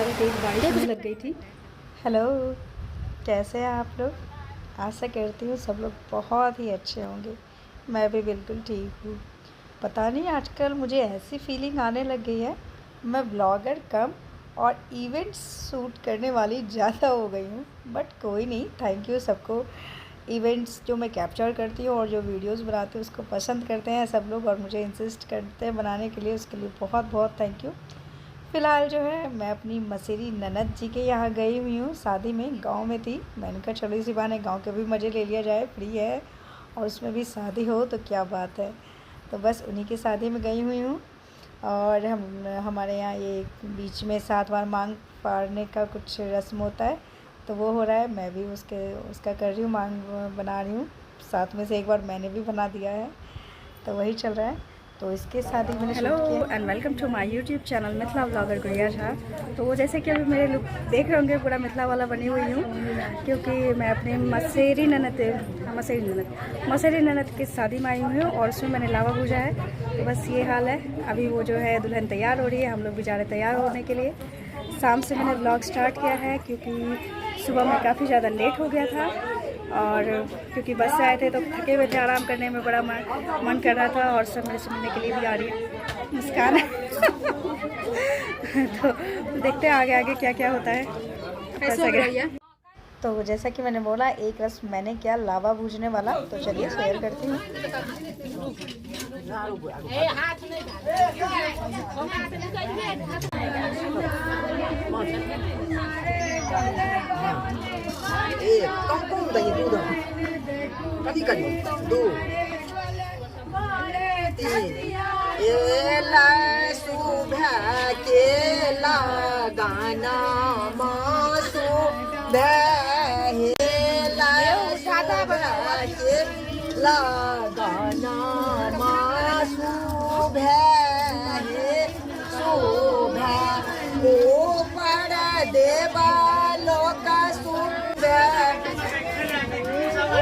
बहुत तेज़ बारिश होने लग गई थी। हेलो, कैसे हैं आप लोग? आशा करती हूँ सब लोग बहुत ही अच्छे होंगे। मैं भी बिल्कुल ठीक हूँ। पता नहीं आजकल मुझे ऐसी फीलिंग आने लग गई है, मैं ब्लॉगर कम और इवेंट्स शूट करने वाली ज़्यादा हो गई हूँ। बट कोई नहीं, थैंक यू सबको। इवेंट्स जो मैं कैप्चर करती हूँ और जो वीडियोस बनाती हूँ उसको पसंद करते हैं सब लोग और मुझे इंसिस्ट करते हैं बनाने के लिए, उसके लिए बहुत बहुत थैंक यू। फ़िलहाल जो है मैं अपनी मसेरी ननद जी के यहाँ गई हुई हूँ, शादी में गांव में थी। मैंने कहा चलो इसी बहाने गांव के भी मज़े ले लिया जाए, फ्री है और उसमें भी शादी हो तो क्या बात है। तो बस उन्हीं की शादी में गई हुई हूँ। और हमारे यहाँ ये बीच में 7 बार मांग फाड़ने का कुछ रस्म होता है, तो वो हो रहा है। मैं भी उसका कर रही हूँ, मांग बना रही हूँ। साथ में से एक बार मैंने भी बना दिया है, तो वही चल रहा है। तो इसके साथ ही मैंने hello and welcome to my YouTube channel Mithila blogger Gudiya Jha. तो जैसे कि अभी मेरे लुक देख रहे होंगे, पूरा मिथिला वाला बनी हुई हूँ, क्योंकि मैं अपने मसेरी ननद की शादी में आई हुई हूँ और उसमें मैंने लावा भूजा है। तो बस ये हाल है। अभी वो जो है दुल्हन तैयार हो रही है, हम लोग भी जा रहे हैं तैयार होने के लिए। शाम से मैंने ब्लॉग स्टार्ट किया है क्योंकि सुबह में काफ़ी ज़्यादा लेट हो गया था और क्योंकि बस से आए थे तो थके हुए थे, आराम करने में बड़ा मन कर रहा था। और सब मेरे से मिलने के लिए भी आ रही है मुस्कान तो देखते हैं आगे आगे क्या क्या होता है। तो जैसा कि मैंने बोला, एक रस्म मैंने किया लावा भूजने वाला, तो चलिए शेयर करती हूँ। कम दही दूध कभी कभी 2 3 सुबह के लगाना मासु लगाना मासु सुबह ऊपर देवा लोक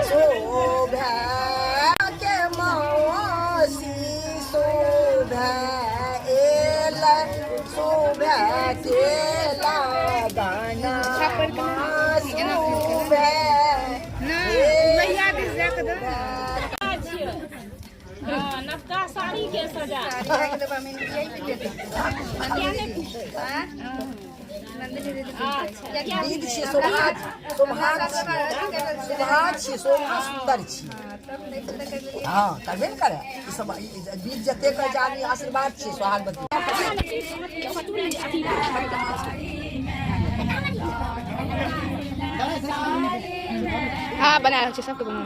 शोभा के मौसी शोभा एल शोभा के लगाना नवका साड़ी के सजा हाँ करबे न करे सब बीत जते कर जानी आशीर्वाद छे सोहागवती। हाँ बनाया है, सबके बनाना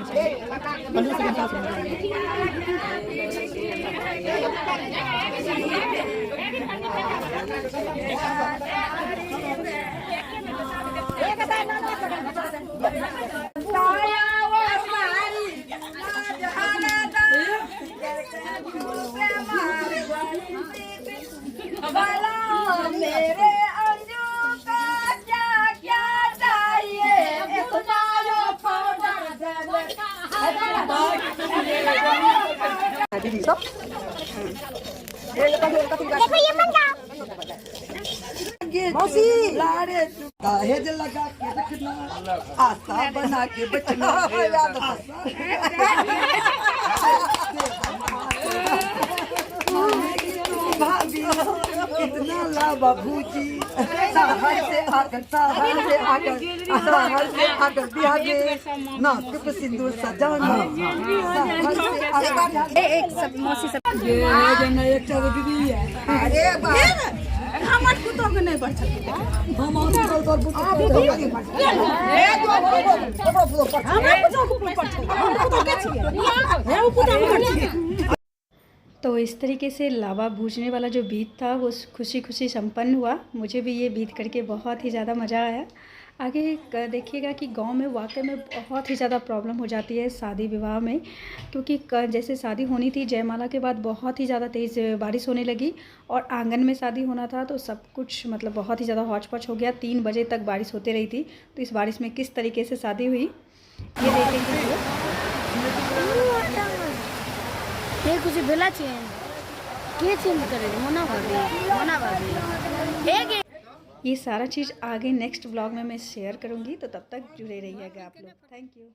मेरे अंजू का क्या क्या चाहिए मौसी लारे दहेज लगा के रखना, आशा बना के बचना। भाभी कितना लावा भूजी, शहर से आकर बिहार में नाक पे सिंदूर सजाना। एक सब मौसी सब एक दीदी है। अरे हमर कुतो के नहीं बढ़ सकता हम और तो तो इस तरीके से लावा भूजने वाला जो बीत था वो खुशी खुशी संपन्न हुआ। मुझे भी ये बीत करके बहुत ही ज़्यादा मज़ा आया। आगे देखिएगा कि गांव में वाकई में बहुत ही ज़्यादा प्रॉब्लम हो जाती है शादी विवाह में, क्योंकि जैसे शादी होनी थी, जयमाला के बाद बहुत ही ज़्यादा तेज़ बारिश होने लगी और आंगन में शादी होना था, तो सब कुछ मतलब बहुत ही ज़्यादा हौच पौच हो गया। 3 बजे तक बारिश होती रही थी। तो इस बारिश में किस तरीके से शादी हुई ये देखेंगे। कुछ बेला चेंज के चेंज करे मोना भाभी ये सारा चीज़ आगे नेक्स्ट ब्लॉग में मैं शेयर करूँगी, तो तब तक जुड़े रहिएगा आप लोग। Thank you.